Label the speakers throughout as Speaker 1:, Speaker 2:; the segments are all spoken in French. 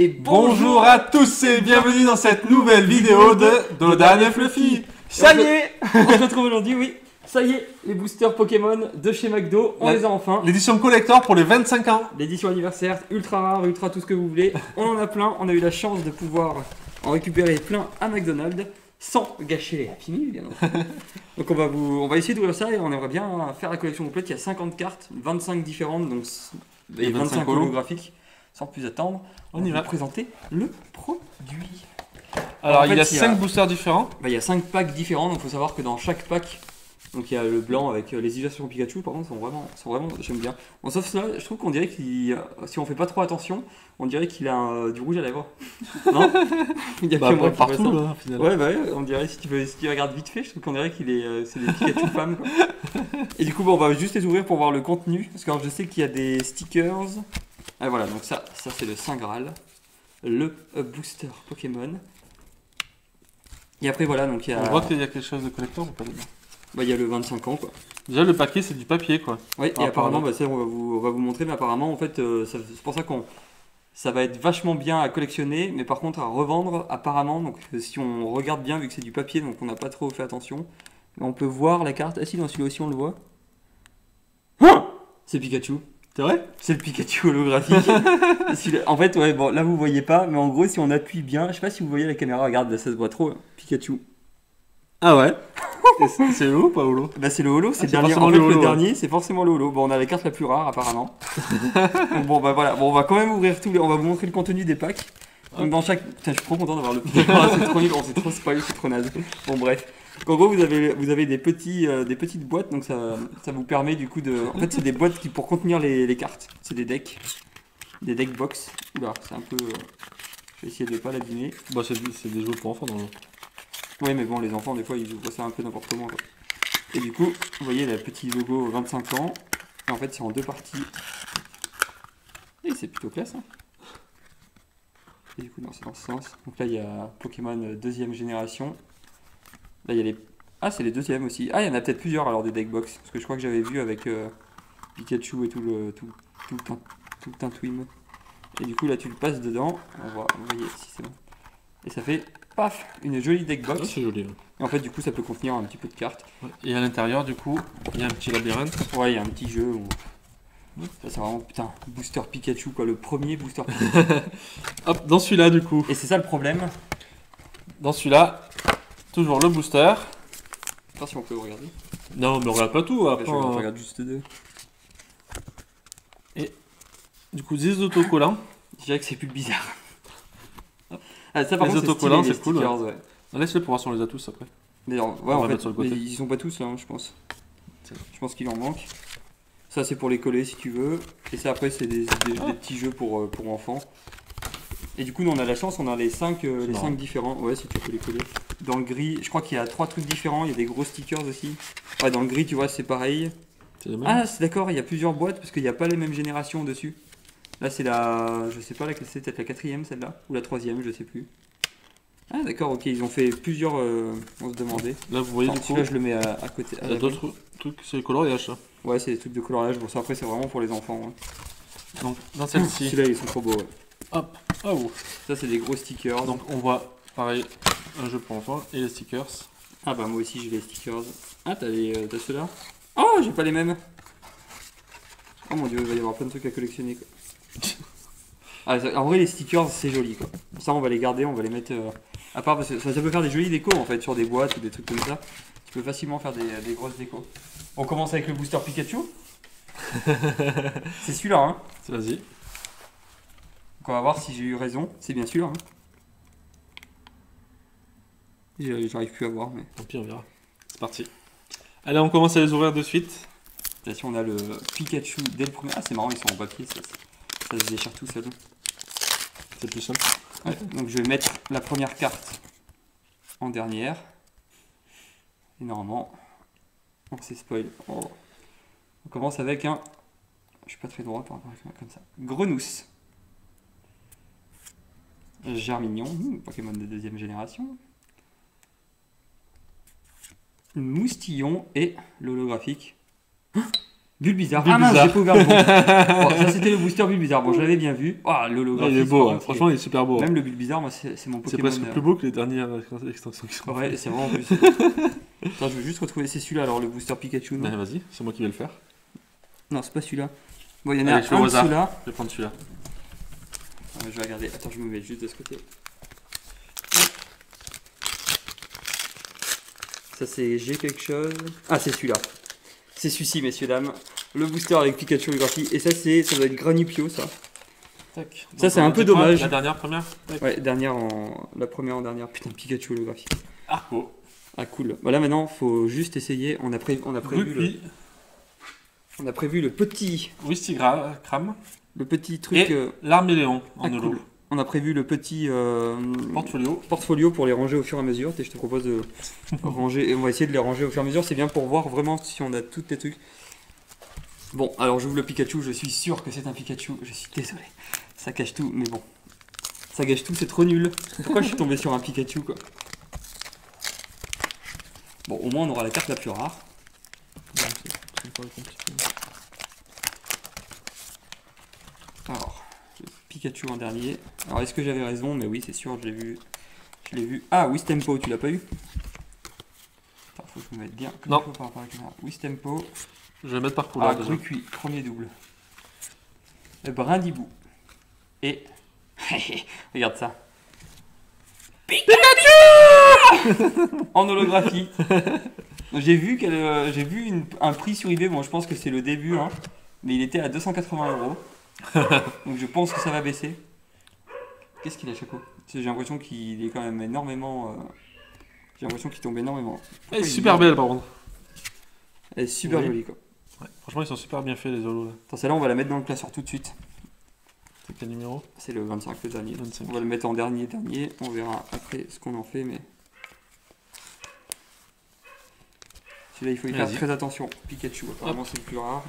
Speaker 1: Et
Speaker 2: Bonjour à tous et bienvenue dans cette nouvelle vidéo de Dodan et Fluffy.
Speaker 1: Ça y est, on se retrouve aujourd'hui, oui. Ça y est, les boosters Pokémon de chez McDo, on les a enfin.
Speaker 2: L'édition collector pour les 25 ans.
Speaker 1: L'édition anniversaire, ultra rare, ultra tout ce que vous voulez. On en a plein, on a eu la chance de pouvoir en récupérer plein à McDonald's sans gâcher les Happy Meal, bien entendu. Donc on va essayer d'ouvrir ça et on aimerait bien faire la collection complète. Il y a 50 cartes, 25 différentes, donc et 25 holographiques. Sans plus attendre, on va présenter le produit.
Speaker 2: Alors, il y a 5 boosters différents.
Speaker 1: Il y a 5 packs différents, donc il faut savoir que dans chaque pack, donc il y a le blanc avec les illustrations Pikachu, par contre, sont vraiment j'aime bien. Bon, sauf cela, je trouve qu'on dirait qu'il, si on fait pas trop attention, on dirait qu'il a du rouge à lèvres. Non? Il y a
Speaker 2: bah, partout, là, finalement.
Speaker 1: Ouais, on dirait, si tu regardes vite fait, je trouve qu'on dirait qu'il est, c'est des Pikachu femmes, quoi. Et du coup, bon, on va juste les ouvrir pour voir le contenu, parce que alors, je sais qu'il y a des stickers. Et voilà, donc ça c'est le Saint Graal, le booster Pokémon. Et après voilà, donc il y a...
Speaker 2: On voit qu'il y a quelque chose de collector ou pas dedans?
Speaker 1: Bah il y a le 25 ans quoi.
Speaker 2: Déjà le paquet c'est du papier quoi.
Speaker 1: Oui, et apparemment, bah, ça, on va vous montrer, mais apparemment en fait, c'est pour ça qu'on... Ça va être vachement bien à collectionner, mais par contre à revendre apparemment, donc si on regarde bien, vu que c'est du papier, donc on n'a pas trop fait attention, on peut voir la carte. Ah si, dans celui-là aussi on le voit. Ah, c'est Pikachu.
Speaker 2: C'est vrai?
Speaker 1: C'est le Pikachu holographique. En fait, ouais, bon, là vous voyez pas, mais en gros, si on appuie bien, je sais pas si vous voyez la caméra, regarde, là ça se voit trop, hein. Pikachu.
Speaker 2: Ah ouais? C'est le holo ou pas holo?
Speaker 1: Bah, c'est le holo, c'est le dernier. En fait, le dernier, c'est forcément le holo. Bon, on a la carte la plus rare, apparemment. Bon, bah voilà, bon, on va quand même ouvrir tous les. On va vous montrer le contenu des packs. Donc, dans chaque. Putain, je suis trop content d'avoir le Pikachu. Ah, c'est trop nul, c'est trop spoil, c'est trop naze. Bon, bref. Donc, en gros, vous avez des petites boîtes, donc ça vous permet du coup de. En fait, c'est des boîtes qui pour contenir les cartes. C'est des decks. Des deck box. Oula, c'est un peu. Je vais essayer de pas l'abîmer.
Speaker 2: Bah, c'est des jeux pour enfants dans le.
Speaker 1: Oui, mais bon, les enfants, des fois, ils ouvrent ça un peu n'importe comment, quoi. Et du coup, vous voyez le petit logo 25 ans. Et en fait, c'est en deux parties. Et c'est plutôt classe, hein. Et du coup, non, c'est dans ce sens. Donc là, il y a Pokémon deuxième génération. Là, il y a les... Ah, c'est les deuxièmes aussi. Ah, il y en a peut-être plusieurs alors des deckbox. Parce que je crois que j'avais vu avec Pikachu et tout le tintouin. Et du coup, là, tu le passes dedans. On va voyez si c'est bon. Et ça fait, paf, une jolie deckbox.
Speaker 2: Ah, c'est joli. Ouais.
Speaker 1: Et en fait, du coup, ça peut contenir un petit peu de cartes.
Speaker 2: Ouais. Et à l'intérieur, du coup, il y a un petit labyrinthe.
Speaker 1: Ouais, il y a un petit jeu. Où... Ça, c'est vraiment, putain, booster Pikachu, quoi. Le premier booster Pikachu.
Speaker 2: Hop, dans celui-là, du coup.
Speaker 1: Et c'est ça le problème.
Speaker 2: Dans celui-là, toujours le booster.
Speaker 1: Je sais pas si on peut regarder.
Speaker 2: Non, mais on regarde pas tout. Après,
Speaker 1: Je regarde juste deux.
Speaker 2: Et du coup, 10 autocollants.
Speaker 1: Je dirais que c'est plus bizarre. Ah, ça, par
Speaker 2: les
Speaker 1: contre,
Speaker 2: autocollants, c'est cool.
Speaker 1: Ouais.
Speaker 2: Laisse-le pour voir si on les a tous après.
Speaker 1: D'ailleurs, ouais, en fait, ils sont pas tous là, hein, je pense. Je pense qu'il en manque. Ça, c'est pour les coller si tu veux. Et ça, après, c'est des petits jeux pour enfants. Et du coup, nous, on a la chance, on a les 5 différents. Ouais, si tu peux les coller. Dans le gris, je crois qu'il y a 3 trucs différents. Il y a des gros stickers aussi. Ouais, dans le gris, tu vois, c'est pareil. Ah, c'est d'accord, il y a plusieurs boîtes parce qu'il n'y a pas les mêmes générations dessus. Là, c'est la. Je sais pas laquelle c'est, peut-être la 4ème celle-là. Ou la 3ème, je sais plus. Ah, d'accord, ok, ils ont fait plusieurs. On se demandait.
Speaker 2: Là, vous voyez, du coup.
Speaker 1: Celui-là, je le mets à côté.
Speaker 2: Il y a d'autres trucs, c'est le coloriage, ça.
Speaker 1: Ouais, c'est des trucs de coloriage. Bon, ça, après, c'est vraiment pour les enfants. Hein.
Speaker 2: Donc, dans celle-ci.
Speaker 1: Celui-là, ils sont trop beaux. Ouais.
Speaker 2: Hop, oh.
Speaker 1: Ça, c'est des gros stickers.
Speaker 2: Donc, on voit, pareil, un jeu pour enfants et les stickers.
Speaker 1: Ah, bah, moi aussi, j'ai les stickers. Ah, t'as ceux-là? Oh, j'ai pas les mêmes. Oh mon dieu, il va y avoir plein de trucs à collectionner, quoi. Ah, en vrai, les stickers, c'est joli, quoi. Ça, on va les garder, on va les mettre à part parce que ça peut faire des jolies décos en fait sur des boîtes ou des trucs comme ça. Tu peux facilement faire des grosses décos. On commence avec le booster Pikachu. C'est celui-là, hein.
Speaker 2: Vas-y.
Speaker 1: Donc on va voir si j'ai eu raison. C'est bien sûr. Hein. J'arrive plus à voir, mais.
Speaker 2: Tant pis, on verra. C'est parti. Allez, on commence à les ouvrir de suite.
Speaker 1: Là, on a le Pikachu dès le premier. Ah, c'est marrant, ils sont en papier, ça se déchire tout seul.
Speaker 2: C'est plus simple.
Speaker 1: Ouais, donc je vais mettre la première carte en dernière. Et normalement, on s'est spoil. Oh. On commence avec un. Je suis pas très droit par rapport à comme ça. Grenousse. Germignon, Pokémon de deuxième génération. Moustillon et l'holographique. Bulbizarre. Ah mince,
Speaker 2: Bulbizarre.
Speaker 1: j'ai pas ouvert le bon. Bon, ça c'était le booster Bulbizarre. Bon, je l'avais bien vu. Ah,
Speaker 2: Ouais,
Speaker 1: l'holographie.
Speaker 2: il est beau, hein. Franchement, il est super beau.
Speaker 1: Même le Bulbizarre, moi, c'est mon
Speaker 2: C'est
Speaker 1: Pokémon.
Speaker 2: presque plus beau que les dernières extensions qui sont.
Speaker 1: Ouais, c'est vraiment plus. Attends, je veux juste retrouver. C'est celui-là, alors le booster Pikachu. Non,
Speaker 2: Mais vas-y, c'est moi qui vais le faire.
Speaker 1: non c'est pas celui-là. Bon, il y en a
Speaker 2: Allez, je fais au
Speaker 1: un de
Speaker 2: hasard.
Speaker 1: ceux-là.
Speaker 2: Je vais prendre celui-là.
Speaker 1: Je vais regarder. Attends, je me mets juste de ce côté. Ça, c'est G quelque chose. Ah, c'est celui-là. C'est celui-ci, messieurs, dames. Le booster avec Pikachu holographie. Et ça, ça doit être Granupio, ça.
Speaker 2: Tac.
Speaker 1: Ça, c'est
Speaker 2: on
Speaker 1: un
Speaker 2: a
Speaker 1: peu
Speaker 2: dit quoi,
Speaker 1: dommage.
Speaker 2: La dernière, première. Tac.
Speaker 1: Ouais, la première en dernière. Putain, Pikachu holographie.
Speaker 2: Arco.
Speaker 1: Ah, cool. Voilà, maintenant, faut juste essayer. On a prévu
Speaker 2: Rupi.
Speaker 1: le petit.
Speaker 2: Wistigram.
Speaker 1: Le petit truc.
Speaker 2: Et l'Arméléon en
Speaker 1: ah,
Speaker 2: holo.
Speaker 1: cool. On a prévu le petit
Speaker 2: Portfolio.
Speaker 1: pour les ranger au fur et à mesure. Et je te propose de ranger. Et on va essayer de les ranger au fur et à mesure. C'est bien pour voir vraiment si on a tous les trucs. Bon, alors j'ouvre le Pikachu. Je suis sûr que c'est un Pikachu. Je suis désolé. Ça cache tout, mais bon. Ça gâche tout, c'est trop nul. Pourquoi je suis tombé sur un Pikachu, quoi? Bon, au moins on aura la carte la plus rare. Alors, le Pikachu en dernier. Alors, est-ce que j'avais raison? Mais oui, c'est sûr, je l'ai vu. Je l'ai vu. Ah, Wistempo, tu l'as pas eu? Attends, faut que je me mette bien.
Speaker 2: Non.
Speaker 1: Par rapport à la caméra. Wistempo.
Speaker 2: Je vais le mettre par couleur
Speaker 1: Ah,
Speaker 2: déjà.
Speaker 1: Cuicui, premier double. Brindibou. Et. Regarde ça. Pikachu en holographie. J'ai vu un prix sur eBay. Bon, je pense que c'est le début, hein, mais il était à 280 €. Donc je pense que ça va baisser. Qu'est-ce qu'il a, Chaco? J'ai l'impression qu'il est quand même énormément. J'ai l'impression qu'il tombe énormément.
Speaker 2: Elle est super belle par contre.
Speaker 1: Elle est super
Speaker 2: Oui.
Speaker 1: jolie, quoi.
Speaker 2: Ouais. Franchement, ils sont super bien faits les holos là.
Speaker 1: Attends, celle-là, on va la mettre dans le classeur tout de suite.
Speaker 2: C'est quel numéro?
Speaker 1: C'est le 25, le dernier.
Speaker 2: 25.
Speaker 1: On va le mettre en dernier. On verra après ce qu'on en fait, mais. Celui-là, il faut y faire
Speaker 2: Vas-y.
Speaker 1: très attention. Pikachu, apparemment, c'est le plus rare.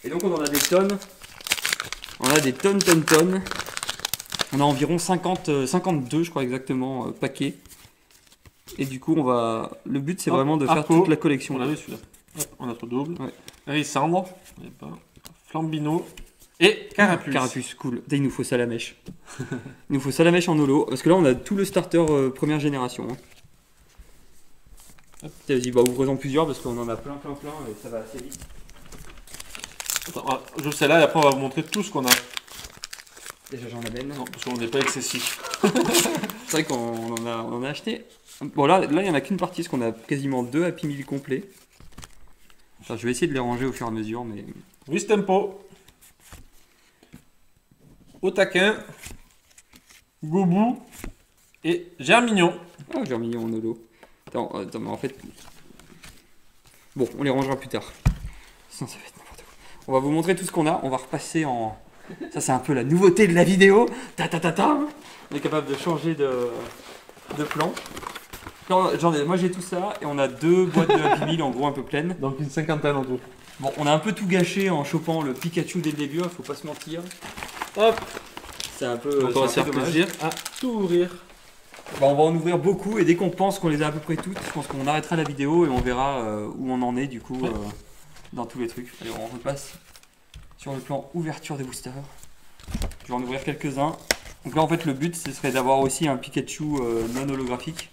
Speaker 1: Et donc, on en a des tonnes. On a des tonnes. On a environ 52, je crois exactement, paquets. Et du coup, le but, c'est
Speaker 2: Hop,
Speaker 1: vraiment de faire
Speaker 2: Arco.
Speaker 1: toute la collection.
Speaker 2: On l'avait celui-là. Hop, on a notre double.
Speaker 1: Ouais.
Speaker 2: Résandre. Flambino. Et Carapuce.
Speaker 1: Carapuce, cool. Putain, il nous faut Salamèche. Il nous faut Salamèche en holo. Parce que là, on a tout le starter première génération. Hein. Tiens, vas-y, ouvre-en plusieurs parce qu'on en a plein et ça va assez vite.
Speaker 2: Attends, je sais là et après on va vous montrer tout ce qu'on a.
Speaker 1: Déjà, j'en amène.
Speaker 2: Non, parce qu'on n'est pas excessif.
Speaker 1: C'est vrai qu'on en a acheté. Bon, là, il n'y en a qu'une partie parce qu'on a quasiment 2 Happy Meal complets. Enfin, je vais essayer de les ranger au fur et à mesure, mais.
Speaker 2: Wistempo. Otaquin. Goubou. Et Germignon.
Speaker 1: Ah, j'ai remis en holo. Attends, mais en fait. Bon, on les rangera plus tard. Sinon, ça va être n'importe quoi. On va vous montrer tout ce qu'on a. On va repasser en. Ça, c'est un peu la nouveauté de la vidéo. Ta. On est capable de changer de plan. Moi, j'ai tout ça et on a 2 boîtes de Happy Meal en gros un peu pleines.
Speaker 2: Donc une cinquantaine en tout.
Speaker 1: Bon, on a un peu tout gâché en chopant le Pikachu dès le début, hein, faut pas se mentir.
Speaker 2: Hop.
Speaker 1: C'est un peu.
Speaker 2: Donc on va se
Speaker 1: c'est un
Speaker 2: faire
Speaker 1: peu dommage.
Speaker 2: plaisir à tout ouvrir.
Speaker 1: Bah, on va en ouvrir beaucoup et dès qu'on pense qu'on les a à peu près toutes, je pense qu'on arrêtera la vidéo et on verra où on en est du coup dans tous les trucs. Allez, on repasse sur le plan ouverture des boosters. Je vais en ouvrir quelques-uns. Donc là en fait le but ce serait d'avoir aussi un Pikachu non holographique.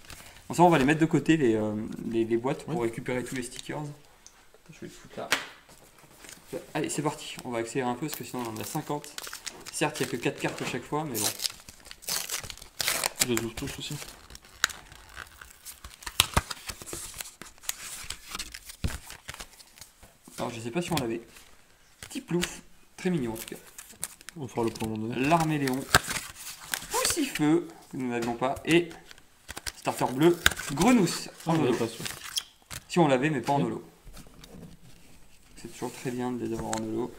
Speaker 1: Bon, ça on va les mettre de côté les boîtes pour récupérer tous les stickers. Attends, je vais le foutre là. Allez c'est parti, on va accélérer un peu parce que sinon on en a 50. Certes il n'y a que 4 cartes à chaque fois mais bon.
Speaker 2: Je les ouvre tous aussi.
Speaker 1: Alors je sais pas si on l'avait. Petit plouf, très mignon en tout cas.
Speaker 2: On fera le point à un moment donné.
Speaker 1: L'Arméléon, Poussifeu, que nous n'avions pas, et starter bleu, Grenousse en holo. Si on l'avait mais pas en holo. C'est toujours très bien de les avoir en holo.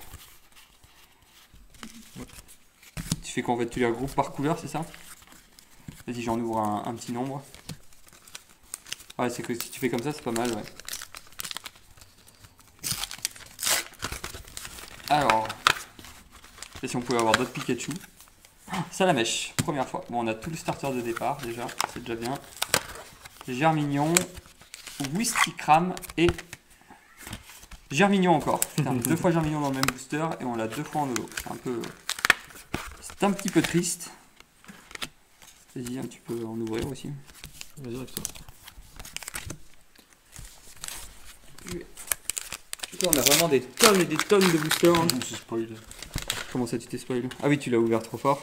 Speaker 1: Tu fais quoi en fait? Tu les regroupes par couleur, c'est ça? Vas-y, j'en ouvre un petit nombre. Ouais, c'est que si tu fais comme ça, c'est pas mal, ouais. Alors, et si on pouvait avoir d'autres Pikachu. Salamèche, première fois. Bon, on a tout le starter de départ déjà, c'est déjà bien. Germignon, Wistikram et Germignon encore. Putain, 2 fois Germignon dans le même booster et on l'a 2 fois en holo. C'est un petit peu triste. Vas-y, tu peux en ouvrir aussi.
Speaker 2: Vas-y, reste-toi.
Speaker 1: On a vraiment des tonnes et des tonnes de boosters.
Speaker 2: Je me suis spoilé.
Speaker 1: Comment ça, tu t'es spoilé? Ah oui, tu l'as ouvert trop fort.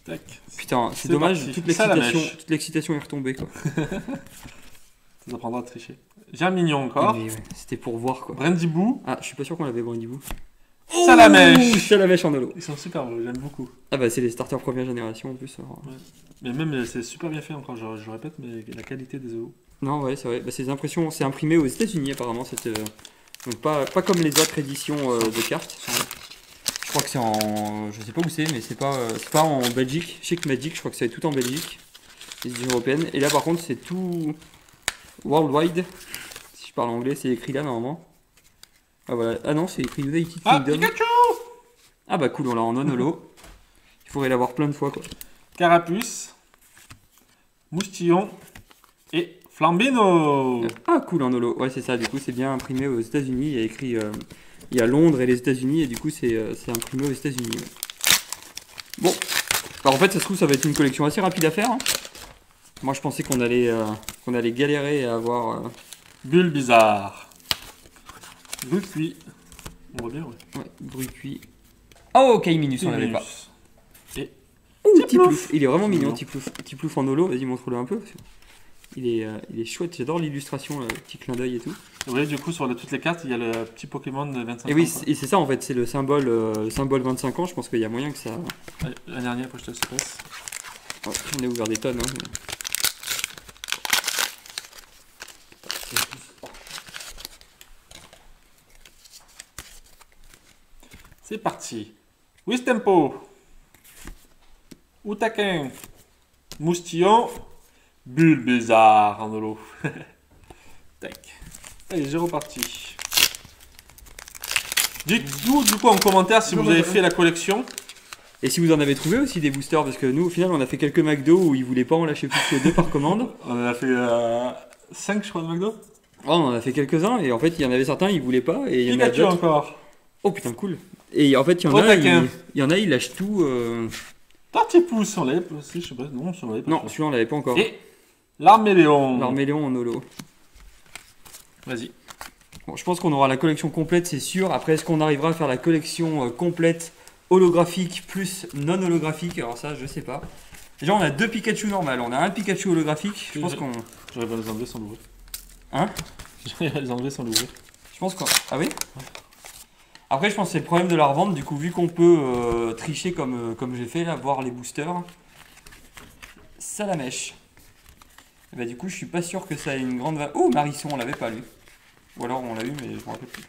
Speaker 2: Tac.
Speaker 1: Putain, c'est dommage,
Speaker 2: parti.
Speaker 1: toute l'excitation est retombée quoi.
Speaker 2: Ça t'apprendra à tricher. Germignon encore.
Speaker 1: Mais ouais, c'était pour voir quoi.
Speaker 2: Brindibou.
Speaker 1: Ah, je suis pas sûr qu'on l'avait Brindibou.
Speaker 2: Salamèche.
Speaker 1: Salamèche en holo.
Speaker 2: Ils sont super beaux, j'aime beaucoup.
Speaker 1: Ah bah c'est les starters première génération en plus. Alors.
Speaker 2: Ouais. Mais même c'est super bien fait encore, je le répète, mais la qualité des os.
Speaker 1: Non ouais c'est vrai, bah, ces impressions, c'est imprimé aux États-Unis apparemment. Donc pas comme les autres éditions de cartes. Je crois que c'est en... Je sais pas où c'est, mais c'est pas en Belgique. Je sais que Magic, je crois que c'est tout en Belgique. Les éditions européennes. Et là par contre c'est tout worldwide. Si je parle anglais, c'est écrit là normalement. Ah voilà. Ah non, c'est écrit United Kingdom.
Speaker 2: Pikachu.
Speaker 1: Ah bah cool, on l'a en non-holo. Il faudrait l'avoir plein de fois quoi.
Speaker 2: Carapuce. Moustillon. Et Flambino.
Speaker 1: Ah cool en holo. Ouais c'est ça, du coup c'est bien imprimé aux États-Unis. Il y a écrit... il y a Londres et les États-Unis et du coup c'est imprimé aux États-Unis. Ouais. Bon, alors en fait ça se trouve ça va être une collection assez rapide à faire. Hein. Moi je pensais qu'on allait galérer à avoir...
Speaker 2: Bulle bizarre. Bulle cuit. On voit bien, ouais.
Speaker 1: Ouais, bruit cuit. Oh, Kaiminus, on l'avait pas.
Speaker 2: Et
Speaker 1: Tiplouf. Il est vraiment mignon, Tiplouf. Tiplouf en holo, vas-y montre-le un peu. Il est chouette, j'adore l'illustration, le petit clin d'œil et tout.
Speaker 2: Oui, du coup, sur toutes les cartes, il y a le petit Pokémon de 25 ans.
Speaker 1: Et oui, et c'est ça en fait, c'est le symbole 25 ans. Je pense qu'il y a moyen que ça.
Speaker 2: Allez, la dernière, après je te laisse passe.
Speaker 1: Ouais, on a ouvert des tonnes. Hein.
Speaker 2: C'est parti. Wistempo. Outaquin. Moustillon. Bulle bizarre en holo. Tac. Allez, j'ai reparti. Dites-nous du coup en commentaire si vous avez fait la collection.
Speaker 1: Et si vous en avez trouvé aussi des boosters, parce que nous au final on a fait quelques McDo où ils voulaient pas en lâcher plus que 2 par commande.
Speaker 2: On en a fait 5 je crois de McDo.
Speaker 1: Oh, on en a fait quelques-uns et en fait il y en avait certains ils voulaient pas et il y en a
Speaker 2: Pikachu
Speaker 1: d'autres.
Speaker 2: encore.
Speaker 1: Oh putain cool. Et en fait il y en a ils lâchent tout.
Speaker 2: Tortipousse, on l'avait pas aussi, je sais pas. Non, on l'avait pas.
Speaker 1: Non, celui-là on l'avait pas encore.
Speaker 2: Et l'Arméléon.
Speaker 1: L'Arméléon en holo.
Speaker 2: Vas-y.
Speaker 1: Bon, je pense qu'on aura la collection complète, c'est sûr. Après, est-ce qu'on arrivera à faire la collection complète holographique plus non holographique? Alors ça, je sais pas. Déjà, on a 2 Pikachu normales. On a un Pikachu holographique. Je pense qu'on...
Speaker 2: J'aurais pas les enlever sans l'ouvrir.
Speaker 1: Hein?
Speaker 2: J'aurais les enlever sans l'ouvrir.
Speaker 1: Je pense qu'on... Ah oui? Ouais. Après, je pense que c'est le problème de la revente. Du coup, vu qu'on peut tricher comme j'ai fait, là, voir les boosters. Salamèche. Et bah du coup, je suis pas sûr que ça ait une grande... Oh, Marisson, on l'avait pas lu. Ou alors on l'a eu, mais je me rappelle plus.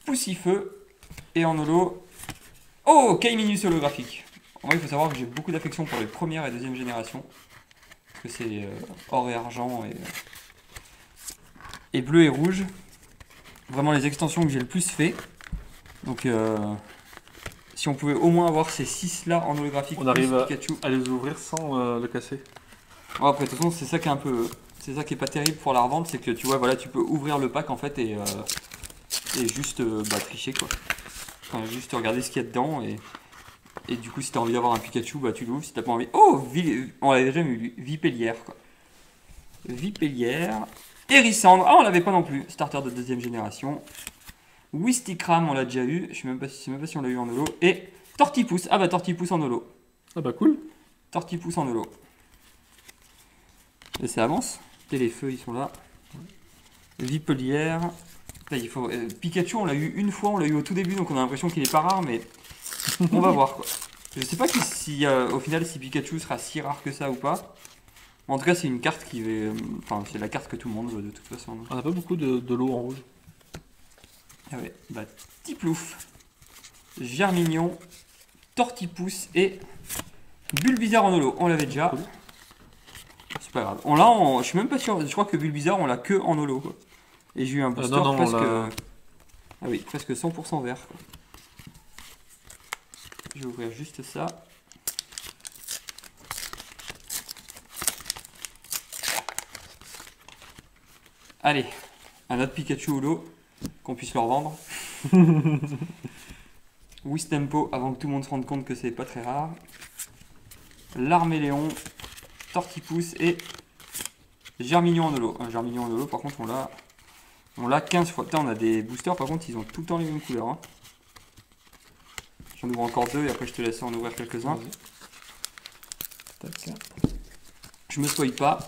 Speaker 1: Poussifeu. Et en holo. Oh, Kaiminus holographique. En vrai, il faut savoir que j'ai beaucoup d'affection pour les premières et deuxième générations. Parce que c'est or et argent et bleu et rouge. Vraiment les extensions que j'ai le plus fait. Donc, si on pouvait au moins avoir ces 6 là en holographique,
Speaker 2: on arrive
Speaker 1: Pikachu.
Speaker 2: À les ouvrir sans le casser.
Speaker 1: Oh, après, de toute façon, c'est ça qui est un peu. C'est ça qui est pas terrible pour la revente, c'est que tu vois, voilà, tu peux ouvrir le pack en fait et juste tricher quoi. Enfin, juste regarder ce qu'il y a dedans et du coup, si t'as envie d'avoir un Pikachu, bah tu l'ouvres. Si t'as pas envie. Oh, on l'avait déjà eu, Vipellière quoi. Vipellière. Hérissandre, ah, on l'avait pas non plus. Starter de deuxième génération. Wistikram, on l'a déjà eu. Je sais même pas si on l'a eu en holo. Et Tortipousse, ah bah Tortipousse en holo.
Speaker 2: Ah bah cool.
Speaker 1: Tortipousse en holo. Et ça avance. Et les feux, ils sont là. Vipellière. Là, il faut... Pikachu, on l'a eu une fois, on l'a eu au tout début, donc on a l'impression qu'il est pas rare, mais on va voir quoi. Je sais pas si au final si Pikachu sera si rare que ça ou pas. En tout cas, c'est une carte qui va... Enfin, c'est la carte que tout le monde veut de toute façon.
Speaker 2: On a pas beaucoup de l'eau en rouge.
Speaker 1: Ah ouais, bah Tiplouf, Germignon, Tortipousse et Bulbizarre en holo. On l'avait déjà. Cool. C'est pas grave. Je suis même pas sûr. Je crois que Bulbizarre, on l'a que en holo. Quoi. Et j'ai eu un booster presque. Ah oui, presque 100% vert. Quoi. Je vais ouvrir juste ça. Allez, un autre Pikachu holo qu'on puisse leur vendre. Wistempo avant que tout le monde se rende compte que c'est pas très rare. L'Arméléon, Tortipousse et Germignon en holo. Un Germignon en holo, par contre, on l'a 15 fois. Putain, on a des boosters, par contre, ils ont tout le temps les mêmes couleurs. Hein. J'en ouvre encore 2 et après je te laisse en ouvrir quelques-uns. Je me spoil pas.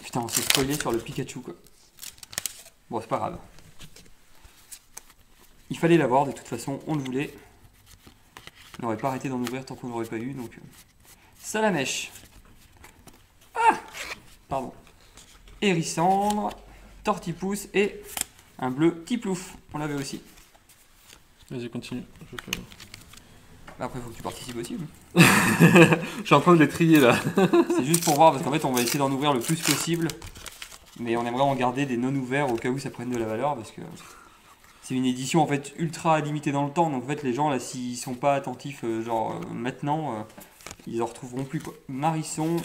Speaker 1: Putain, on s'est spoilé sur le Pikachu quoi. Bon, c'est pas grave. Il fallait l'avoir, de toute façon, on le voulait. On n'aurait pas arrêté d'en ouvrir tant qu'on n'aurait pas eu, donc... Salamèche. Ah pardon. Hérissandre, Tortipousse et un bleu Tiplouf. On l'avait aussi.
Speaker 2: Vas-y, continue.
Speaker 1: Après, il faut que tu participes aussi.
Speaker 2: Je suis en train de les trier là.
Speaker 1: C'est juste pour voir, parce qu'en fait, on va essayer d'en ouvrir le plus possible. Mais on aimerait en garder des non ouverts au cas où ça prenne de la valeur, parce que c'est une édition en fait ultra limitée dans le temps. Donc en fait, les gens là, s'ils sont pas attentifs, maintenant, ils en retrouveront plus quoi. Marisson,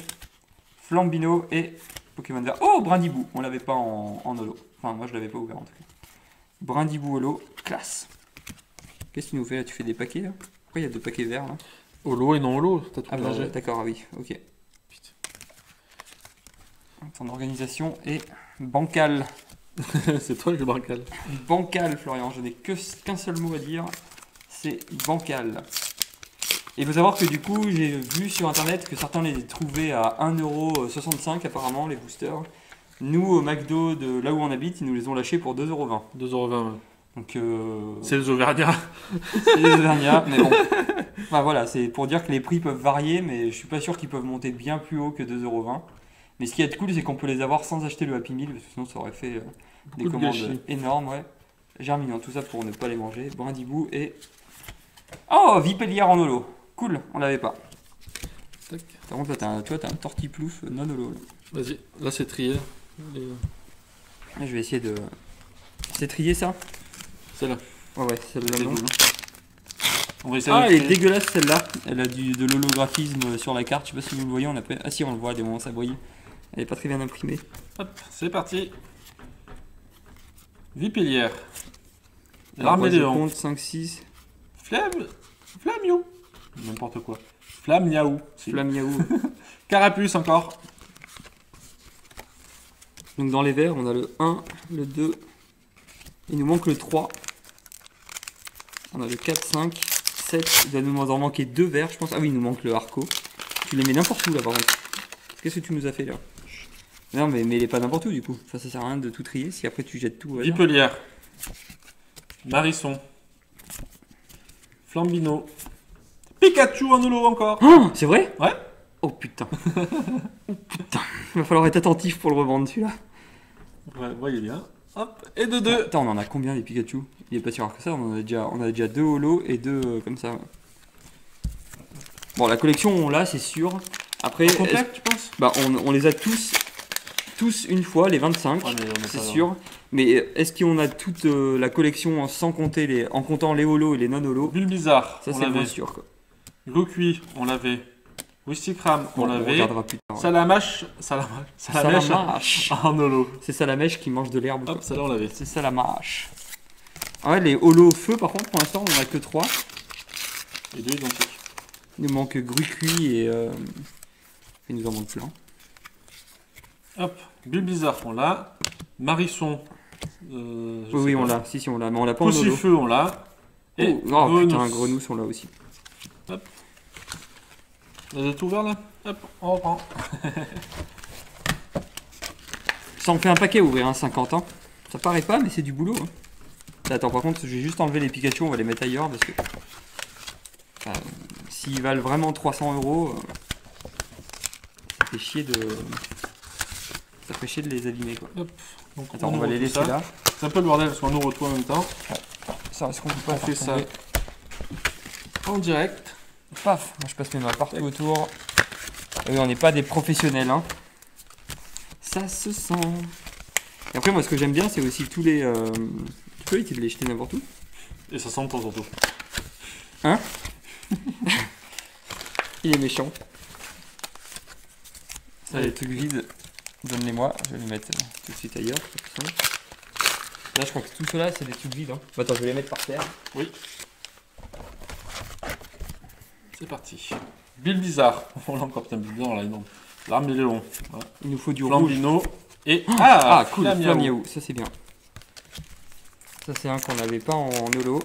Speaker 1: Flambino et Pokémon vert. Oh, Brindibou, on l'avait pas en holo. Enfin, moi je l'avais pas ouvert en tout cas. Brindibou holo, classe. Qu'est-ce que tu nous fais là? Tu fais des paquets là? Pourquoi il y a 2 paquets verts là?
Speaker 2: Holo et non holo, t'as tout
Speaker 1: Ah bah
Speaker 2: mélangé.
Speaker 1: d'accord, ah oui, ok. Ton organisation est bancale.
Speaker 2: C'est toi le bancal.
Speaker 1: Bancal, Florian, je n'ai qu'un seul mot à dire, c'est bancal. Et il faut savoir que du coup, j'ai vu sur internet que certains les trouvaient à 1,65€ apparemment, les boosters. Nous, au McDo de là où on habite, ils nous les ont lâchés pour 2,20€.
Speaker 2: 2,20€.
Speaker 1: Donc,
Speaker 2: c'est les Auvergnats.
Speaker 1: c'est les Auvergnats, mais bon. Enfin voilà, c'est pour dire que les prix peuvent varier, mais je suis pas sûr qu'ils peuvent monter bien plus haut que 2,20€. Mais ce qui est cool, c'est qu'on peut les avoir sans acheter le Happy Meal, parce que sinon ça aurait fait des
Speaker 2: de
Speaker 1: commandes
Speaker 2: gâchis.
Speaker 1: énormes, ouais. Germignon, tout ça pour ne pas les manger. Brindibou et... Oh, Vipellière en holo. Cool, on l'avait pas.
Speaker 2: Tac.
Speaker 1: Par contre, là, t'as un Tortiplouf non holo. Là.
Speaker 2: Vas-y, là c'est trié.
Speaker 1: Là, je vais essayer de... C'est trié ça?
Speaker 2: Celle-là.
Speaker 1: Ouais, celle-là non.
Speaker 2: On va essayer
Speaker 1: Ah,
Speaker 2: de
Speaker 1: elle est
Speaker 2: trier.
Speaker 1: dégueulasse celle-là. Elle a de l'holographisme sur la carte. Je sais pas si vous le voyez. Ah si, on le voit à des moments, ça brille. Elle est pas très bien imprimée.
Speaker 2: Hop, c'est parti. Vipellière.
Speaker 1: Alors, moi, je
Speaker 2: L'Arméléon.
Speaker 1: compte 5, 6.
Speaker 2: Flammiou. N'importe quoi. Flammiaou.
Speaker 1: Flamiaou.
Speaker 2: Carapuce encore.
Speaker 1: Donc dans les verts, on a le 1, le 2. Il nous manque le 3. On a le 4, 5, 7. Il doit nous en manquer 2 verts, je pense. Ah oui, il nous manque le Arco. Tu les mets n'importe où là, par contre. Qu'est-ce que tu nous as fait là? Non, mais mets-les pas n'importe où du coup. Enfin, ça sert à rien de tout trier si après tu jettes tout.
Speaker 2: Vipellière. Marisson. Flambino. Pikachu en holo encore.
Speaker 1: Oh, c'est vrai?
Speaker 2: Ouais.
Speaker 1: Oh putain. Oh putain. Il va falloir être attentif pour le revendre celui-là.
Speaker 2: Ouais, voyez bien. Hop, et de 2.
Speaker 1: Attends, on en a combien des Pikachu? Il est pas si rare que ça, on a déjà 2 holos et 2 comme ça. Bon, la collection on l'a, c'est sûr. Après,
Speaker 2: Complet, tu penses?
Speaker 1: bah, on les a tous une fois, les 25,
Speaker 2: Ouais, mais on est
Speaker 1: c'est
Speaker 2: pas
Speaker 1: sûr. Mais est-ce qu'on a toute la collection sans compter en comptant les holos et les non-holos?
Speaker 2: Bulbizarre,
Speaker 1: Ça
Speaker 2: on
Speaker 1: c'est moins
Speaker 2: l'avait.
Speaker 1: sûr quoi.
Speaker 2: Gokui, on l'avait. Wistikram,
Speaker 1: Bon,
Speaker 2: on
Speaker 1: on
Speaker 2: l'avait.
Speaker 1: regardera plus tard. Ouais.
Speaker 2: Salamèche
Speaker 1: Salamèche.
Speaker 2: en holo.
Speaker 1: C'est Salamèche qui mange de l'herbe. quoi.
Speaker 2: Hop, celle-là on l'avait.
Speaker 1: C'est Salamèche. Ah ouais, les holos feu par contre, pour l'instant, on en a que 3.
Speaker 2: Et 2 identiques.
Speaker 1: Il nous manque Grucui et il nous en manque plein.
Speaker 2: Hop, Bulbizarre, on l'a. Marisson.
Speaker 1: Oui, on l'a. Si, on l'a. Mais on l'a pas en holo.
Speaker 2: Poussifeu, on l'a. Et
Speaker 1: Oh, oh
Speaker 2: Grenousse.
Speaker 1: putain, Grenousse, on l'a aussi.
Speaker 2: Vous avez tout ouvert là? Hop, on reprend.
Speaker 1: Ça en fait un paquet ouvrir un 50 ans. Ça paraît pas, mais c'est du boulot. Hein. Attends, par contre, j'ai juste enlevé les Pikachu, on va les mettre ailleurs parce que. S'ils valent vraiment 300 €, ça fait chier de. Ça fait chier de les abîmer quoi.
Speaker 2: Donc,
Speaker 1: Attends, on va
Speaker 2: ouvre
Speaker 1: les
Speaker 2: tout
Speaker 1: laisser
Speaker 2: ça.
Speaker 1: là.
Speaker 2: C'est un peu le bordel parce qu'on ouvre tout en même temps.
Speaker 1: Ça, est-ce qu'on peut pas
Speaker 2: On fait
Speaker 1: faire
Speaker 2: ça
Speaker 1: tomber
Speaker 2: en direct.
Speaker 1: Paf, moi je passe mes mains partout autour. Et oui, on n'est pas des professionnels, hein. Ça se sent. Et après, moi, ce que j'aime bien, c'est aussi tous les. Tu peux éviter de les jeter n'importe où.
Speaker 2: Et ça sent de temps en temps.
Speaker 1: Hein? Il est méchant. Ça, les trucs vides, donne-les-moi. Je vais les mettre tout de suite ailleurs. Là, je crois que tout cela, c'est des trucs vides. Hein. Attends, je vais les mettre par terre.
Speaker 2: Oui. C'est parti. Bill Bizarre. On l'a encore, putain, Bill Bizarre, là, non. L'arméléon. Voilà.
Speaker 1: Il nous faut du rouge.
Speaker 2: Flambino. Et.
Speaker 1: Cool,
Speaker 2: Flamiaou.
Speaker 1: Flamiaou, ça c'est bien. Ça c'est un qu'on n'avait pas en holo.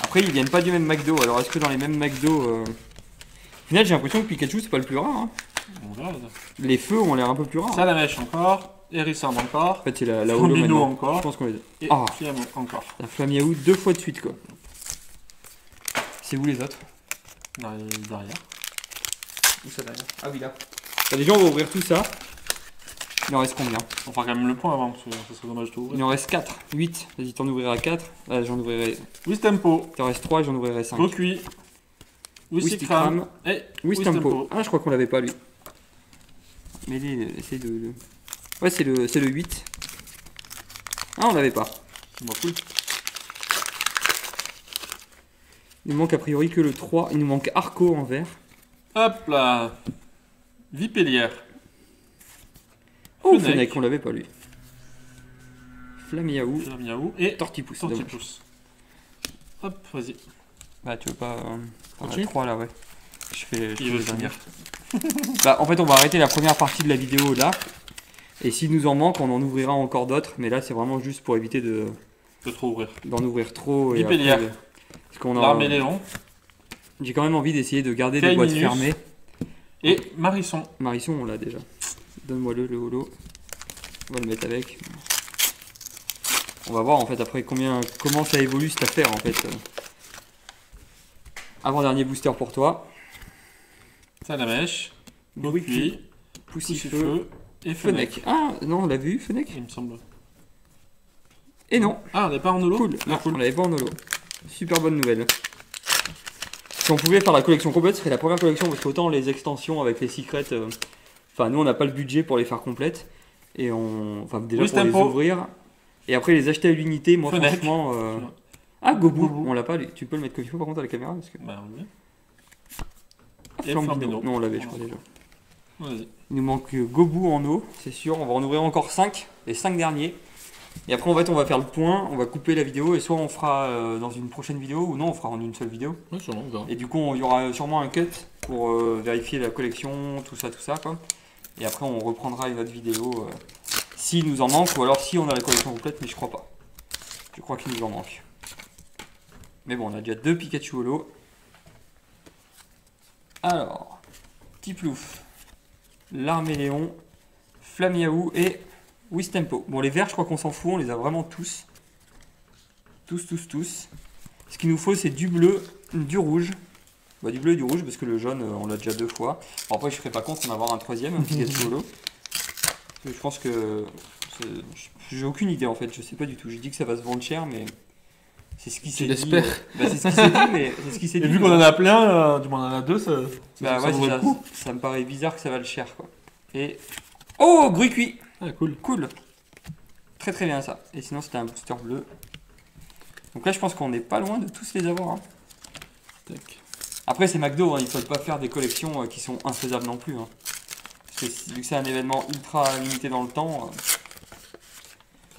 Speaker 1: Après, ils viennent pas du même McDo. Alors, est-ce que dans les mêmes McDo. Au final, j'ai l'impression que Pikachu, c'est pas le plus rare. Hein.
Speaker 2: On verra, là.
Speaker 1: Les feux ont l'air un peu plus rares.
Speaker 2: Salamèche encore. Hérissandre encore.
Speaker 1: En fait, c'est la holo
Speaker 2: Flambino
Speaker 1: maintenant.
Speaker 2: encore.
Speaker 1: Je pense qu'on les a.
Speaker 2: Et
Speaker 1: Ah,
Speaker 2: Flamiaou encore.
Speaker 1: la Flamiaou 2 fois de suite, quoi. C'est où les autres?
Speaker 2: Derrière.
Speaker 1: Où ça derrière? Ah oui, là. Bah, déjà, on va ouvrir tout ça. Il en reste combien?
Speaker 2: On fera quand même le point avant, parce que ça serait dommage de tout ouvrir.
Speaker 1: Il en reste 4, 8. Vas-y, t'en ouvriras 4. Là, j'en ouvrirai.
Speaker 2: Wistempo.
Speaker 1: Il en reste 3 et j'en ouvrirai 5.
Speaker 2: Recuit. Wistikram. Et
Speaker 1: Wistempo. Ah, je crois qu'on l'avait pas lui. Mais c'est de. Ouais, c'est le 8. Ah, on l'avait pas.
Speaker 2: Bon, cool.
Speaker 1: Il nous manque a priori que le 3. Il nous manque Arco en vert.
Speaker 2: Hop là. Vipellière.
Speaker 1: Oh,
Speaker 2: Fennec.
Speaker 1: Fennec, on l'avait pas lui. Flamiaou.
Speaker 2: Flamiaou. Et
Speaker 1: Tortipousse. dommage.
Speaker 2: Tortipousse. Hop, vas-y.
Speaker 1: Bah, tu veux pas.
Speaker 2: Continue.
Speaker 1: 3 là, ouais. Je fais
Speaker 2: Il veut
Speaker 1: les
Speaker 2: finir.
Speaker 1: dernières. Bah, en fait, on va arrêter la première partie de la vidéo là. Et s'il nous en manque, on en ouvrira encore d'autres. Mais là, c'est vraiment juste pour éviter
Speaker 2: De trop ouvrir.
Speaker 1: d'en ouvrir trop. Et
Speaker 2: Vipellière.
Speaker 1: après, parce qu'on a.
Speaker 2: L'arméléon.
Speaker 1: J'ai quand même envie d'essayer de garder les
Speaker 2: Caiminus.
Speaker 1: boîtes fermées.
Speaker 2: Et Marisson.
Speaker 1: Marisson, on l'a déjà. Donne-moi le holo. On va le mettre avec. On va voir en fait après comment ça évolue cette affaire en fait. Avant-dernier booster pour toi.
Speaker 2: Salamèche.
Speaker 1: Recuit.
Speaker 2: Recuit.
Speaker 1: Poussifeu.
Speaker 2: Poussifeu. Et Fennec.
Speaker 1: Fennec. Ah non, on l'a vu, Fennec.
Speaker 2: Il me semble.
Speaker 1: Et non.
Speaker 2: Ah, on n'est pas en holo.
Speaker 1: Cool.
Speaker 2: Ah,
Speaker 1: Non,
Speaker 2: cool.
Speaker 1: on l'avait pas en holo. Super bonne nouvelle. Si on pouvait faire la collection complète, ce serait la première collection parce qu'autant les extensions avec les secrets. Enfin, nous on n'a pas le budget pour les faire complètes. Et enfin, déjà pour les
Speaker 2: Wistempo.
Speaker 1: ouvrir. Et après les acheter à l'unité, moi
Speaker 2: Fennec.
Speaker 1: franchement. Ah, Gobu,
Speaker 2: Gobu.
Speaker 1: on l'a pas. Tu peux le mettre comme il faut par contre à la caméra parce que.
Speaker 2: Bah oui.
Speaker 1: Ah,
Speaker 2: Et
Speaker 1: Flambino.
Speaker 2: Flambino.
Speaker 1: Non, on l'avait, je crois déjà.
Speaker 2: Vas-y.
Speaker 1: Il nous manque Gobu en eau, c'est sûr. On va en ouvrir encore 5, les 5 derniers. Et après, en fait, on va faire le point, on va couper la vidéo et soit on fera dans une prochaine vidéo ou non, on fera en une seule vidéo.
Speaker 2: Ouais, sûrement, on verra.
Speaker 1: Et du coup, il y aura sûrement un cut pour vérifier la collection, tout ça, quoi. Et après, on reprendra une autre vidéo s'il nous en manque ou alors si on a la collection complète, mais je crois pas. Je crois qu'il nous en manque. Mais bon, on a déjà 2 Pikachu holo. Alors, Tiplouf, l'Arméléon, Flamiaou et Wistempo. Bon, les verts, je crois qu'on s'en fout, on les a vraiment tous. Tous. Ce qu'il nous faut, c'est du bleu, du rouge. Bah, du bleu et du rouge, parce que le jaune, on l'a déjà 2 fois. Bon, après, je serais pas contre d'en avoir un troisième, un Pikachu holo. Parce que je pense que. J'ai aucune idée en fait, je sais pas du tout. J'ai dit que ça va se vendre cher, mais. C'est ce qui s'est dit.
Speaker 2: l'espères.
Speaker 1: Bah, c'est ce qui s'est dit, mais c'est ce qui s'est
Speaker 2: Et
Speaker 1: dit.
Speaker 2: vu qu'on en a plein, du moins on en a 2, ça
Speaker 1: Bah
Speaker 2: ça
Speaker 1: ouais,
Speaker 2: vaut
Speaker 1: c'est
Speaker 2: le
Speaker 1: ça,
Speaker 2: coup.
Speaker 1: ça me paraît bizarre que ça vale cher quoi. Et. Oh, Gruicui.
Speaker 2: Ah, cool.
Speaker 1: Cool. Très bien ça. Et sinon c'était un booster bleu. Donc là je pense qu'on n'est pas loin de tous les avoir. Hein.
Speaker 2: Tac.
Speaker 1: Après c'est McDo, hein, ils ne peuvent pas faire des collections qui sont infaisables non plus. Hein. Parce que vu que c'est un événement ultra limité dans le temps,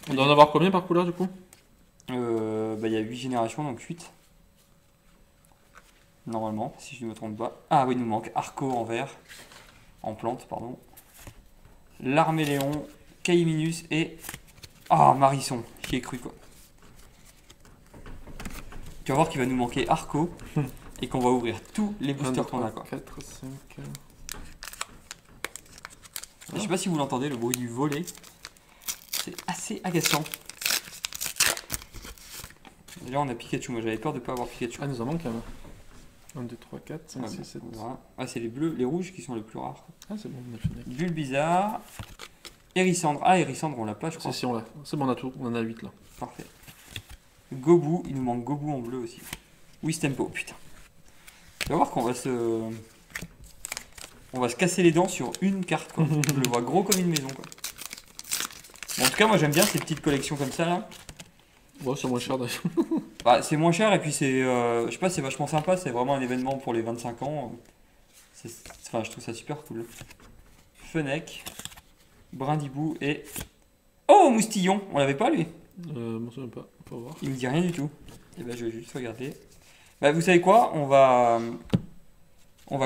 Speaker 2: On doit en avoir combien par couleur du coup?
Speaker 1: bah, il y a 8 générations, donc 8. Normalement, si je ne me trompe pas. Ah oui, il nous manque Arco en vert. En plante, pardon. L'Arméléon, Caiminus et... Ah, Marisson, j'y ai cru quoi. Tu vas voir qu'il va nous manquer Arco et qu'on va ouvrir tous les boosters qu'on a quoi.
Speaker 2: 4, 5...
Speaker 1: Je sais pas si vous l'entendez, le bruit du volet. C'est assez agaçant. Déjà on a Pikachu, moi j'avais peur de pas avoir Pikachu.
Speaker 2: Ah, nous en manque quand même. 1, 2, 3, 4, 5,
Speaker 1: Ouais,
Speaker 2: 6, 7.
Speaker 1: voilà. Ah, c'est les bleus, les rouges qui sont les plus rares.
Speaker 2: Ah, c'est bon, on a fini.
Speaker 1: Bulbizarre, Hérissandre. Ah, Hérissandre, on l'a pas, je crois.
Speaker 2: Si, on l'a. C'est bon, on a tout. On en a 8 là.
Speaker 1: Parfait. Gobu, il nous manque Gobu en bleu aussi. Wistempo, putain. Tu vas voir qu'on va se. On va se casser les dents sur une carte, quoi. Je le vois gros comme une maison, quoi. Bon, en tout cas, moi j'aime bien ces petites collections comme ça, là.
Speaker 2: Ouais, c'est moins cher d'ailleurs.
Speaker 1: Bah, c'est moins cher et puis c'est. Je sais pas, c'est vachement sympa. C'est vraiment un événement pour les 25 ans. Enfin, je trouve ça super cool. Fennec, Brindibou et Oh, Moustillon, on l'avait pas lui.
Speaker 2: Je m'en souviens pas, faut voir.
Speaker 1: Il me dit rien du tout. Et ben je vais juste regarder. Bah vous savez quoi, on va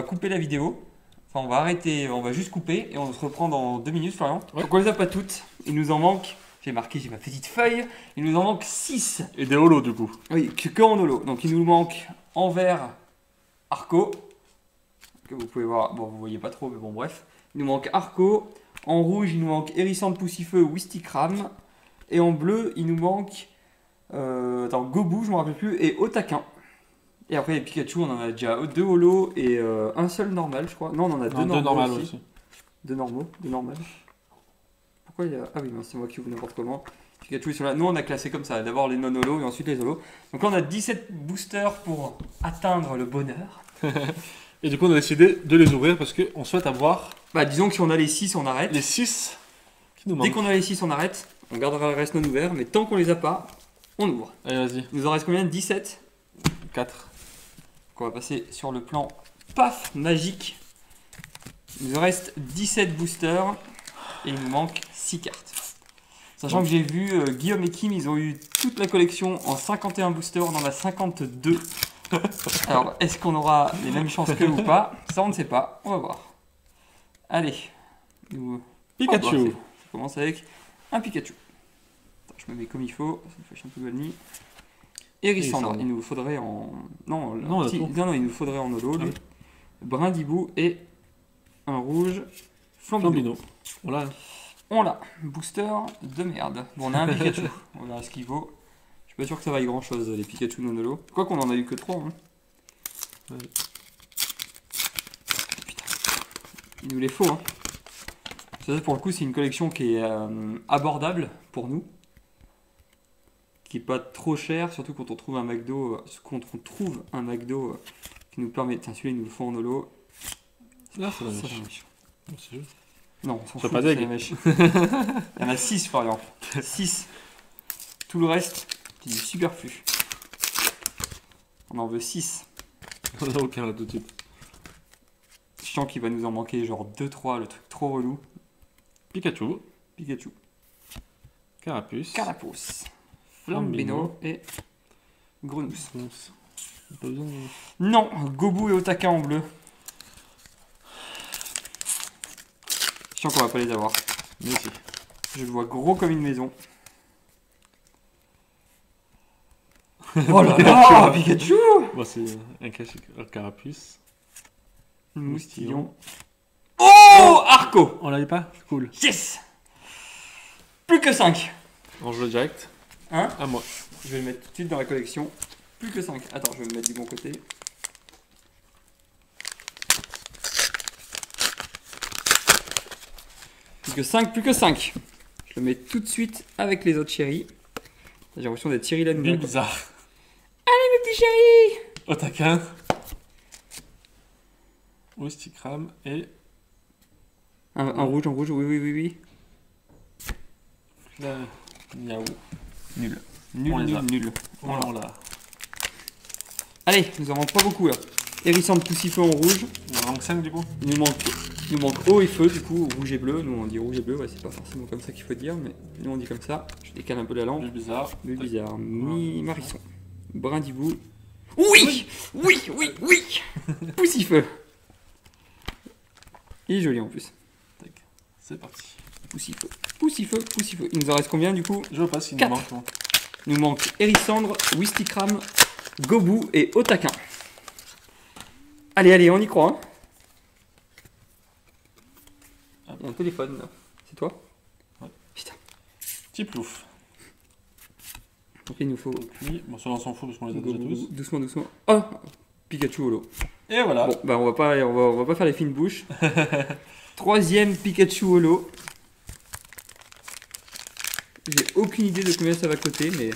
Speaker 1: couper la vidéo. Enfin on va arrêter, on va juste couper et on se reprend dans 2 minutes Florian.
Speaker 2: Ouais.
Speaker 1: Donc on les a pas toutes, il nous en manque, j'ai marqué, j'ai ma petite feuille, il nous en manque 6.
Speaker 2: Et des holos du coup.
Speaker 1: Oui, que en holo. Donc il nous manque en vert Arco, que vous pouvez voir, bon vous voyez pas trop mais bon bref. Il nous manque Arco, en rouge il nous manque Hérissante Poussifeu Wistikram, et en bleu il nous manque Gobu, je me rappelle plus, et Otaquin. Et après les Pikachu on en a déjà 2 holos et un seul normal je crois. Non on en a 2
Speaker 2: Non, deux
Speaker 1: normaux
Speaker 2: normales
Speaker 1: aussi.
Speaker 2: aussi.
Speaker 1: 2 normaux, 2 normales. Pourquoi il y a... Ah oui non c'est moi qui ouvre n'importe comment. Pikachu ils sont là. Nous on a classé comme ça, d'abord les non holos et ensuite les holos. Donc là on a 17 boosters pour atteindre le bonheur.
Speaker 2: Et du coup, on a décidé de les ouvrir parce qu'on souhaite avoir
Speaker 1: Bah disons que si on a les 6 on arrête.
Speaker 2: les 6 qui nous
Speaker 1: Dès
Speaker 2: manquent.
Speaker 1: qu'on a les 6 on arrête. On gardera le reste non ouvert, mais tant qu'on les a pas, on ouvre.
Speaker 2: Allez, vas-y.
Speaker 1: Il nous en reste combien? 17.
Speaker 2: 4.
Speaker 1: Donc on va passer sur le plan paf magique. Il nous reste 17 boosters et il nous manque 6 cartes. Sachant que j'ai vu Guillaume et Kim, ils ont eu toute la collection en 51 boosters, on en a 52. Alors est-ce qu'on aura les mêmes chances qu'eux ou pas? Ça on ne sait pas, on va voir. Allez.
Speaker 2: Pikachu.
Speaker 1: Ah, bah, ça commence avec un Pikachu. Attends, je me mets comme il faut, ça me fait un peu mal mis. Hérissandre, il nous faudrait en... Non,
Speaker 2: Non,
Speaker 1: non, il nous faudrait en holo, lui.
Speaker 2: Ah oui.
Speaker 1: Brindibou et un rouge Flambino.
Speaker 2: Flambino. Voilà.
Speaker 1: On l'a. Booster de merde. Bon, on a un Pikachu. On verra ce qu'il vaut. Je suis pas sûr que ça vaille grand chose, les Pikachu non holo. Quoi qu'on en a eu que 3. Hein.
Speaker 2: Ouais.
Speaker 1: Putain. Il nous les faut. Hein. Ça, pour le coup, c'est une collection qui est abordable pour nous. Qui est pas trop cher, surtout quand on trouve un McDo, qui nous permet. Tiens, celui-là, il nous le faut en holo.
Speaker 2: Là, c'est la
Speaker 1: Ça,
Speaker 2: mèche.
Speaker 1: la mèche.
Speaker 2: C'est juste.
Speaker 1: Non, on s'en
Speaker 2: Sois
Speaker 1: fout,
Speaker 2: pas
Speaker 1: c'est
Speaker 2: deg.
Speaker 1: la mèche. Il y en a 6, Florian. 6. Tout le reste, c'est du superflu. On en veut 6.
Speaker 2: On n'a aucun là tout de suite.
Speaker 1: Je sens qu'il va nous en manquer genre 2-3, le truc trop relou.
Speaker 2: Pikachu.
Speaker 1: Pikachu,
Speaker 2: Carapuce.
Speaker 1: Carapace,
Speaker 2: Flambino.
Speaker 1: Flambino et Grenousse.
Speaker 2: Pas besoin de...
Speaker 1: Non, Gobu et Otaka en bleu. Je sens qu'on va pas les avoir.
Speaker 2: Mais si.
Speaker 1: Je le vois gros comme une maison. Oh là là, Pikachu!
Speaker 2: Bon, c'est un carapuce.
Speaker 1: Moustillon. Oh, Arco!
Speaker 2: On l'avait pas? Cool.
Speaker 1: Yes! Plus que 5.
Speaker 2: On joue direct.
Speaker 1: Hein?
Speaker 2: À moi.
Speaker 1: Je vais le mettre tout de suite dans la collection. Plus que 5. Attends, je vais me mettre du bon côté. Plus que 5, plus que 5. Je le mets tout de suite avec les autres chéris. J'ai l'impression d'être Cyril Hanouna.
Speaker 2: Bill bizarre.
Speaker 1: Mes petits chéris!
Speaker 2: Otaquin. Wistikram et
Speaker 1: Un rouge, oui, oui, oui, oui.
Speaker 2: la Miaou.
Speaker 1: Nul. Nul,
Speaker 2: On les a.
Speaker 1: nul, nul.
Speaker 2: On l'a.
Speaker 1: Allez, nous en manque pas beaucoup là. Hérissante Poussifeu en rouge.
Speaker 2: Il en manque 5 du coup.
Speaker 1: Il nous manque eau et feu du coup, rouge et bleu. Nous on dit rouge et bleu, ouais, c'est pas forcément comme ça qu'il faut dire, mais nous on dit comme ça. Je décale un peu la lampe.
Speaker 2: Bill bizarre.
Speaker 1: Mais bizarre. Marisson. Brindibou. Oui! Oui, oui, oui! Poussifeu. Il est joli en plus.
Speaker 2: Tac. C'est parti.
Speaker 1: Poussifeu. Poussifeu, poussifeu. Il nous en reste combien du coup?
Speaker 2: Je vois pas s'il nous
Speaker 1: 4.
Speaker 2: manque. Non.
Speaker 1: Il nous manque Hérissandre, Wistikram, Gobu et Otaquin. Allez, allez, on y croit. Hein. Il y a un téléphone là. C'est toi?
Speaker 2: Ouais.
Speaker 1: Putain.
Speaker 2: Petit plouf.
Speaker 1: Donc il nous faut
Speaker 2: Donc lui, bon ça on s'en fout parce qu'on les a déjà
Speaker 1: Gobu.
Speaker 2: tous.
Speaker 1: Doucement, doucement. Oh! Pikachu holo.
Speaker 2: Et voilà.
Speaker 1: Bon, bah on va pas faire les fines bouches. Troisième Pikachu holo. J'ai aucune idée de combien ça va coûter, mais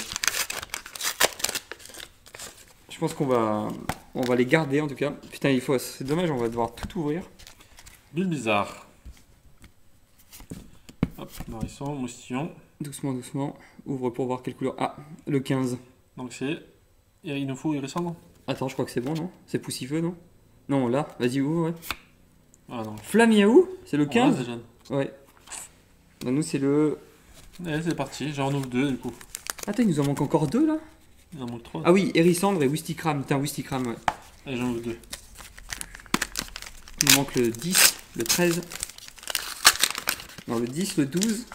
Speaker 1: je pense qu'on va les garder en tout cas. Putain, c'est dommage, on va devoir tout ouvrir.
Speaker 2: Bill bizarre. Hop, Marisson, Moustillon.
Speaker 1: Doucement, doucement. Ouvre pour voir quelle couleur. Ah, le 15.
Speaker 2: Donc c'est. Et il nous faut Hérissandre.
Speaker 1: Attends, je crois que c'est bon, non? C'est Poussifeu, non? Non, là, vas-y, ouvre, ouais.
Speaker 2: Ah non.
Speaker 1: Flamiaou, c'est le
Speaker 2: On
Speaker 1: 15?
Speaker 2: l'a déjà.
Speaker 1: Ouais. Bah, nous, c'est le
Speaker 2: Allez, c'est parti, j'en ouvre 2 du coup.
Speaker 1: Attends, il nous en manque encore 2 là.
Speaker 2: Il en manque 3.
Speaker 1: Ah oui, Hérissandre et Wistikram. Putain, Wistikram, ouais.
Speaker 2: Allez, j'en ouvre 2.
Speaker 1: Il nous manque le 10, le 13. Non, le 10, le 12.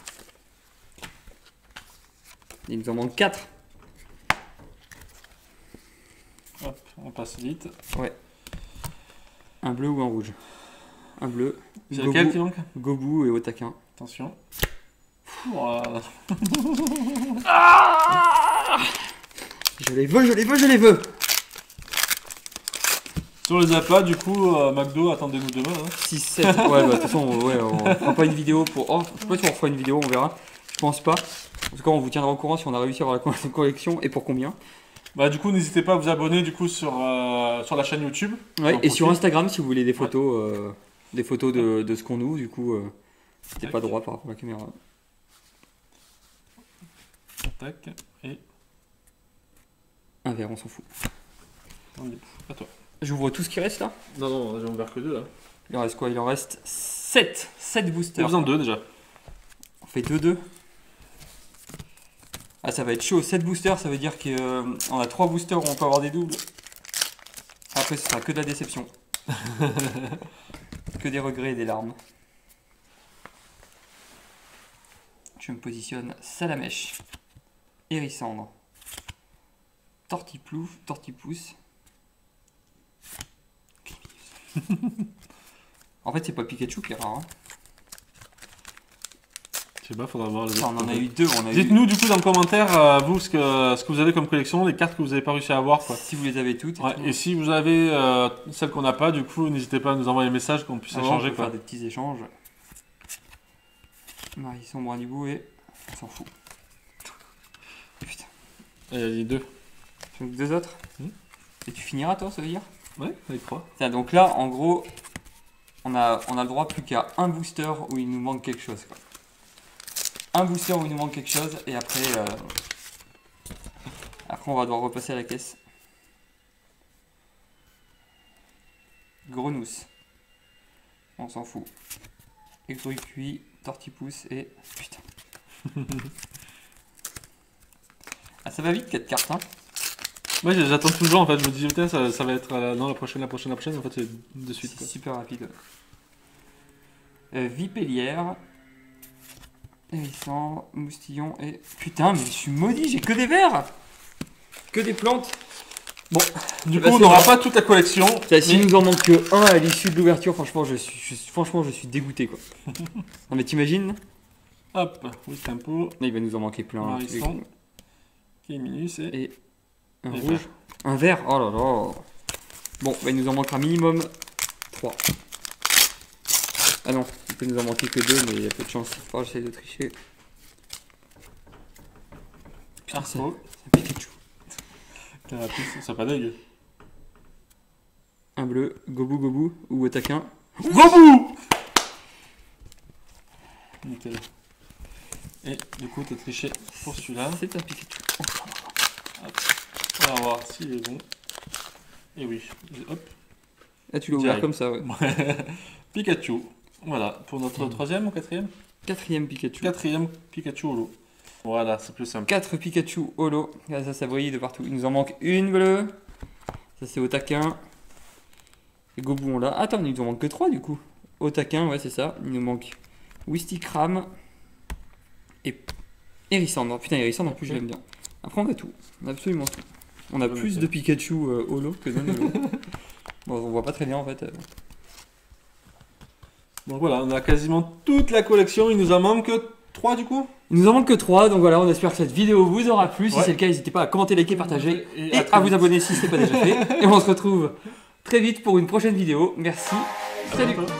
Speaker 1: Il nous en manque 4.
Speaker 2: Hop, on passe vite.
Speaker 1: Ouais. Un bleu ou un rouge? Un bleu.
Speaker 2: C'est lequel qui
Speaker 1: Gobu,
Speaker 2: manque?
Speaker 1: Gobu et Otakin.
Speaker 2: Attention. Voilà.
Speaker 1: Je les veux, je les veux, je les veux!
Speaker 2: Si on les a pas, du coup, McDo, attendez-nous demain. Hein.
Speaker 1: 6, 7. Ouais, bah, de toute façon, ouais, on fera pas une vidéo pour. Oh, je sais pas si on fera une vidéo, on verra. Je pense pas. En tout cas, on vous tiendra au courant si on a réussi à avoir la collection et pour combien.
Speaker 2: Bah, du coup, n'hésitez pas à vous abonner du coup sur la chaîne YouTube.
Speaker 1: Ouais, et sur Instagram si vous voulez des photos, de ce qu'on ouvre, du coup, c'était pas droit par rapport à la caméra.
Speaker 2: Tac, et
Speaker 1: Un verre, on s'en fout.
Speaker 2: on est à toi.
Speaker 1: J'ouvre tout ce qui reste là.
Speaker 2: Non, non, j'ai ouvert que 2 là.
Speaker 1: Il en reste quoi? Il en reste 7. 7 boosters.
Speaker 2: Vous en 2 déjà.
Speaker 1: On fait 2-2. Ah, ça va être chaud. 7 boosters, ça veut dire qu'on a 3 boosters où on peut avoir des doubles. Après, ce sera que de la déception. Que des regrets et des larmes. Je me positionne Salamèche, Hérissandre, Tortiplouf, Tortipousse. En fait, c'est pas Pikachu qui est rare. Hein.
Speaker 2: Je sais pas, faudra voir les
Speaker 1: Ça,
Speaker 2: autres.
Speaker 1: on en a eu 2.
Speaker 2: Dites-nous du coup dans le commentaire, vous, ce que vous avez comme collection, les cartes que vous n'avez pas réussi à avoir. Quoi.
Speaker 1: Si vous les avez toutes.
Speaker 2: Ouais,
Speaker 1: tout.
Speaker 2: et si vous avez celles qu'on n'a pas, du coup, n'hésitez pas à nous envoyer un message qu'on puisse échanger.
Speaker 1: On peut
Speaker 2: Quoi.
Speaker 1: faire des petits échanges. Marisson, Brandibou et... On s'en fout. Putain.
Speaker 2: Et il y a 2.
Speaker 1: Tu veux 2 autres Et tu finiras toi, ça veut dire?
Speaker 2: Ouais, avec 3.
Speaker 1: Tiens, donc là, en gros, on a le droit plus qu'à un booster où il nous manque quelque chose. Quoi. Un booster où il nous manque quelque chose et après, après on va devoir repasser à la caisse. Grenousse. On s'en fout. Écrouille cuit, tortipousse et... Putain. Ah, ça va vite 4 cartes, hein.
Speaker 2: Ouais, j'attends toujours en fait, je me dis putain ça va être non, la prochaine, en fait c'est de suite.
Speaker 1: C'est
Speaker 2: Quoi.
Speaker 1: super rapide. Vipellière, Hérissandre, Moustillon et... Putain, mais je suis maudit, j'ai que des vers. Que des plantes.
Speaker 2: Bon, du coup
Speaker 1: Bah,
Speaker 2: on n'aura pas toute la collection.
Speaker 1: S'il nous en manque que un à l'issue de l'ouverture, franchement, je suis dégoûté quoi. Non mais t'imagines?
Speaker 2: Hop, oui tempo,
Speaker 1: Il va nous en manquer plein. Tous les
Speaker 2: Marisson,
Speaker 1: coups.
Speaker 2: qui est minus et
Speaker 1: Un
Speaker 2: Et
Speaker 1: rouge.
Speaker 2: vert.
Speaker 1: Un vert. Oh là là. Bon, bah, il nous en manquera minimum 3. Ah non, il peut nous en manquer que 2, mais il y a peu de chance. Oh, j'essaie de tricher. Putain, c'est
Speaker 2: Arco,
Speaker 1: un Pikachu.
Speaker 2: Carapace, c'est pas dégueu.
Speaker 1: Un bleu, Gobu Gobu ou Otakin.
Speaker 2: Gobu. Nickel. Et du coup t'as triché pour celui-là.
Speaker 1: C'est un Pikachu.
Speaker 2: On va voir s'il est bon. Et oui, hop.
Speaker 1: Là, tu l'as ouvert
Speaker 2: Direct.
Speaker 1: comme ça, ouais.
Speaker 2: Pikachu. Voilà, pour notre troisième ou quatrième?
Speaker 1: 4ème Pikachu.
Speaker 2: Quatrième Pikachu holo. Voilà, c'est plus simple.
Speaker 1: 4 Pikachu holo. Là, ça brille de partout. Il nous en manque une bleue. Ça, c'est Otakin. Et Gobu, on l'a. Attends, il nous en manque que 3 du coup. Otakin, ouais, c'est ça. Il nous manque Wistikram et Hérissandre. Putain, Hérissandre, en plus, je l'aime bien. Après, on a tout. On a absolument tout. On a
Speaker 2: Ouais,
Speaker 1: plus
Speaker 2: ok.
Speaker 1: de Pikachu holo que non holo. Bon, on voit pas très bien en fait.
Speaker 2: Donc voilà, on a quasiment toute la collection. Il nous en manque que 3 du coup.
Speaker 1: Il nous en manque que 3, donc voilà, on espère que cette vidéo vous aura plu. Si
Speaker 2: Ouais.
Speaker 1: c'est le cas, n'hésitez pas à commenter, liker, partager et
Speaker 2: à
Speaker 1: à
Speaker 2: très
Speaker 1: vous
Speaker 2: vite.
Speaker 1: abonner si ce n'est pas déjà fait. Et on se retrouve très vite pour une prochaine vidéo. Merci.
Speaker 2: À
Speaker 1: Salut.
Speaker 2: bientôt.